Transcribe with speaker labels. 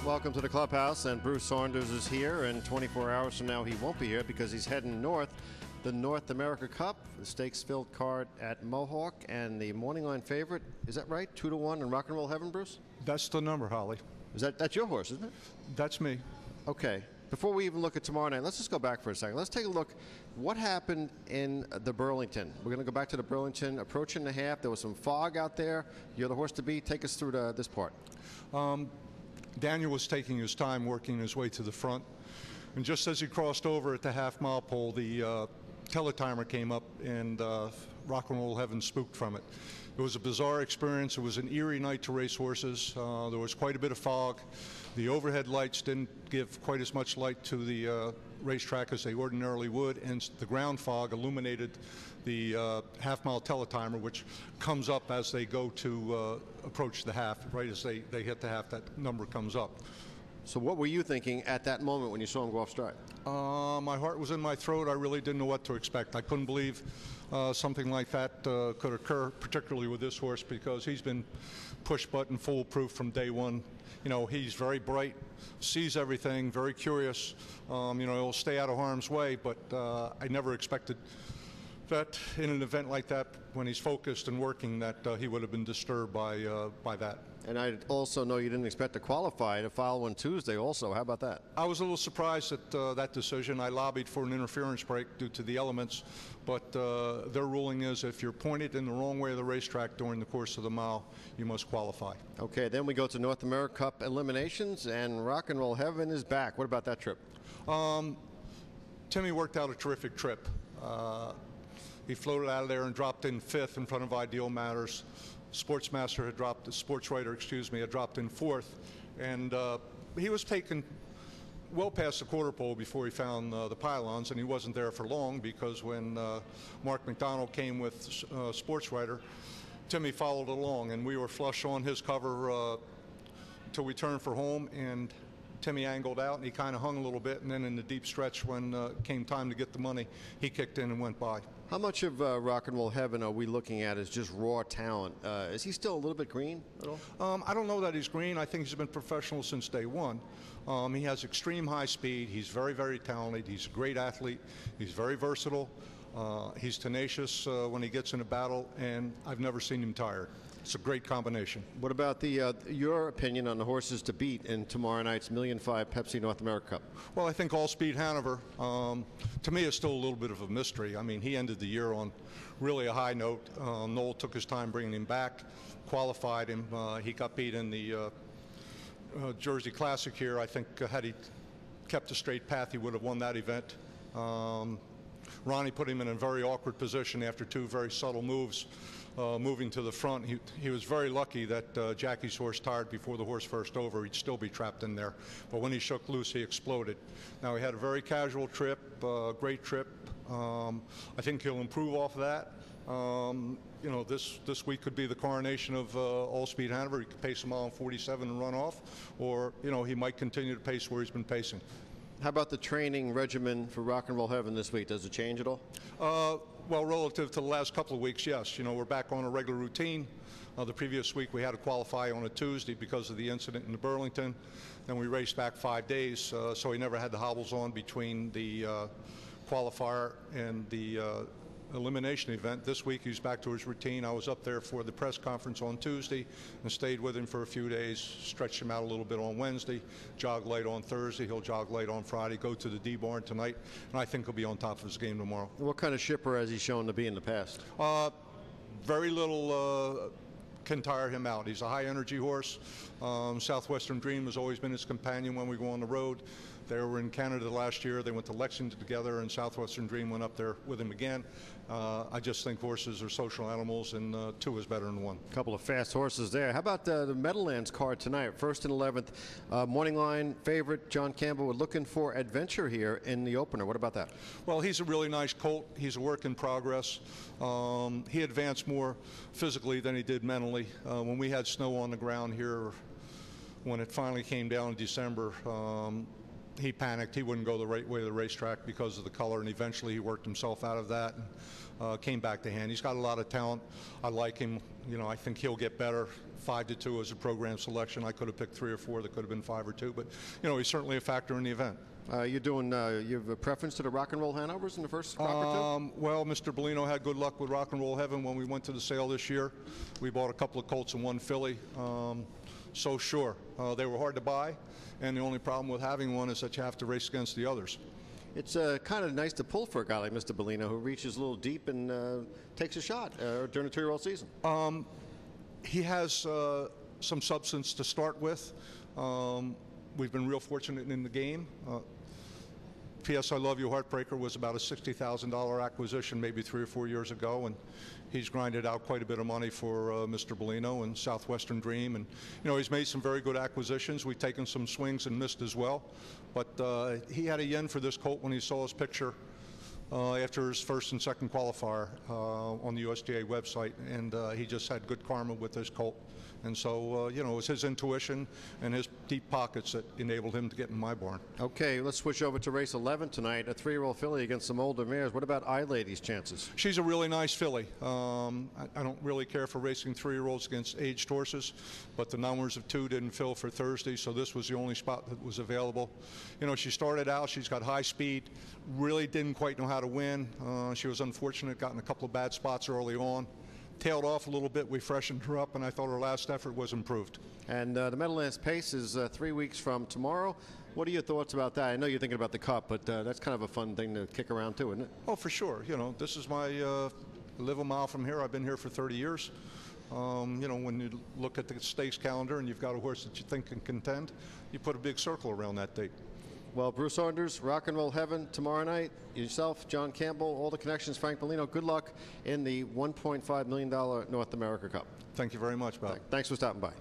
Speaker 1: welcome to the clubhouse. And Bruce Saunders is here, and 24 hours from now he won't be here because he's heading north. The North America Cup, the stakes-filled card at Mohawk, and the morning line favorite, is that right? 2-1 in Rock and Roll Heaven, Bruce?
Speaker 2: That's the number, Holly.
Speaker 1: That's your horse, isn't it?
Speaker 2: That's me.
Speaker 1: Okay. Before we even look at tomorrow night, let's just go back for a second. Let's take a look. What happened in the Burlington? We're going to go back to the Burlington, approaching the half. There was some fog out there. You're the horse to beat. Take us through this part.
Speaker 2: Daniel was taking his time working his way to the front. And just as he crossed over at the half-mile pole, the teletimer came up, and Rock and Roll Heaven spooked from it. It was a bizarre experience. It was an eerie night to race horses. There was quite a bit of fog. The overhead lights didn't give quite as much light to the racetrack as they ordinarily would, and the ground fog illuminated the half-mile teletimer, which comes up as they go to approach the half. Right as they hit the half, that number comes up.
Speaker 1: So what were you thinking at that moment when you saw him go off stride?
Speaker 2: My heart was in my throat. I really didn't know what to expect. I couldn't believe something like that could occur, particularly with this horse, because he's been push-button foolproof from day one. You know, he's very bright, sees everything, very curious. You know, he'll stay out of harm's way, but I never expected that in an event like that, when he's focused and working, that he would have been disturbed by that.
Speaker 1: And I also know you didn't expect to qualify to file on Tuesday also. How about that?
Speaker 2: I was a little surprised at that decision. I lobbied for an interference break due to the elements, but their ruling is if you're pointed in the wrong way of the racetrack during the course of the mile, you must qualify.
Speaker 1: Okay, then we go to North America Cup eliminations, and Rock and Roll Heaven is back. What about that trip?
Speaker 2: Timmy worked out a terrific trip. He floated out of there and dropped in 5th in front of Ideal Matters. Sportswriter had dropped in 4th, and he was taken well past the quarter pole before he found the pylons, and he wasn't there for long, because when Mark McDonald came with Sportswriter, Timmy followed along, and we were flush on his cover until we turned for home, and Timmy angled out, and he kind of hung a little bit, and then in the deep stretch, when it came time to get the money, he kicked in and went by.
Speaker 1: How much of Rock and Roll Heaven are we looking at as just raw talent? Is he still a little bit green at all?
Speaker 2: I don't know that he's green. I think he's been professional since day one. He has extreme high speed. He's very, very talented. He's a great athlete. He's very versatile. He's tenacious when he gets in a battle, and I've never seen him tired. It's a great combination.
Speaker 1: What about your opinion on the horses to beat in tomorrow night's $1.5 million Pepsi North America Cup?
Speaker 2: Well, I think All Speed Hanover, to me, is still a little bit of a mystery. I mean, he ended the year on really a high note. Noel took his time bringing him back, qualified him. He got beat in the Jersey Classic here. I think had he kept a straight path, he would have won that event. Ronnie put him in a very awkward position after 2 very subtle moves. Moving to the front, he was very lucky that Jackie's horse tired before the horse first over. He'd still be trapped in there. But when he shook loose, he exploded. Now, he had a very casual trip, great trip. I think he'll improve off of that. You know, this week could be the coronation of All Speed Hanover. He could pace a mile in 47 and run off, or, you know, he might continue to pace where he's been pacing.
Speaker 1: How about the training regimen for Rock and Roll Heaven this week? Does it change at all?
Speaker 2: Well, relative to the last couple of weeks, yes. You know, we're back on a regular routine. The previous week we had to qualify on a Tuesday because of the incident in the Burlington. Then we raced back 5 days, so he never had the hobbles on between the qualifier and the elimination event. This week he's back to his routine. I was up there for the press conference on Tuesday and stayed with him for a few days, stretched him out a little bit on Wednesday, jogged light on Thursday, he'll jog light on Friday, go to the D-Barn tonight, and I think he'll be on top of his game tomorrow.
Speaker 1: What kind of shipper has he shown to be in the past?
Speaker 2: Very little can tire him out. He's a high energy horse. Southwestern Dream has always been his companion when we go on the road. They were in Canada last year. They went to Lexington together, and Southwestern Dream went up there with him again. I just think horses are social animals, and 2 is better than 1.
Speaker 1: A couple of fast horses there. How about the Meadowlands card tonight? 1st and 11th. Morning line favorite, John Campbell. We're looking for adventure here in the opener. What about that?
Speaker 2: Well, he's a really nice colt. He's a work in progress. He advanced more physically than he did mentally. When we had snow on the ground here, when it finally came down in December, he panicked. He wouldn't go the right way to the racetrack because of the color, and eventually he worked himself out of that and came back to hand. He's got a lot of talent. I like him. You know, I think he'll get better. 5-2 as a program selection. I could have picked 3 or 4. That could have been 5 or 2, but you know, he's certainly a factor in the event.
Speaker 1: You have a preference to the Rock and Roll Hanovers in the first crop or two?
Speaker 2: Well, Mr. Bellino had good luck with Rock and Roll Heaven when we went to the sale this year. We bought a couple of colts and 1 filly. So sure, they were hard to buy, and the only problem with having one is that you have to race against the others.
Speaker 1: It's kind of nice to pull for a guy like Mr. Bellino, who reaches a little deep and takes a shot during a 2-year-old season.
Speaker 2: He has some substance to start with. We've been real fortunate in the game. P.S. I Love You Heartbreaker was about a $60,000 acquisition maybe 3 or 4 years ago, and he's grinded out quite a bit of money for Mr. Bellino and Southwestern Dream. And, you know, he's made some very good acquisitions. We've taken some swings and missed as well. But he had a yen for this colt when he saw his picture after his first and second qualifier on the USDA website, and he just had good karma with this colt. And so, you know, it was his intuition and his deep pockets that enabled him to get in my barn.
Speaker 1: Okay, let's switch over to race 11 tonight, a 3-year-old filly against some older mares. What about iLady's chances?
Speaker 2: She's a really nice filly. I don't really care for racing 3-year-olds against aged horses, but the numbers of 2 didn't fill for Thursday, so this was the only spot that was available. You know, she started out, she's got high speed, really didn't quite know how to win. She was unfortunate, got in a couple of bad spots early on. Tailed off a little bit, we freshened her up, and I thought her last effort was improved.
Speaker 1: And the Meadowlands Pace is 3 weeks from tomorrow. What are your thoughts about that? I know you're thinking about the Cup, but that's kind of a fun thing to kick around too, isn't it?
Speaker 2: Oh, for sure. You know, this is my live a mile from here. I've been here for 30 years. You know, when you look at the stakes calendar and you've got a horse that you think can contend, you put a big circle around that date.
Speaker 1: Well, Bruce Saunders, Rock and Roll Heaven tomorrow night. Yourself, John Campbell, all the connections, Frank Bellino. Good luck in the $1.5 million North America Cup.
Speaker 2: Thank you very much, Bob.
Speaker 1: Thanks for stopping by.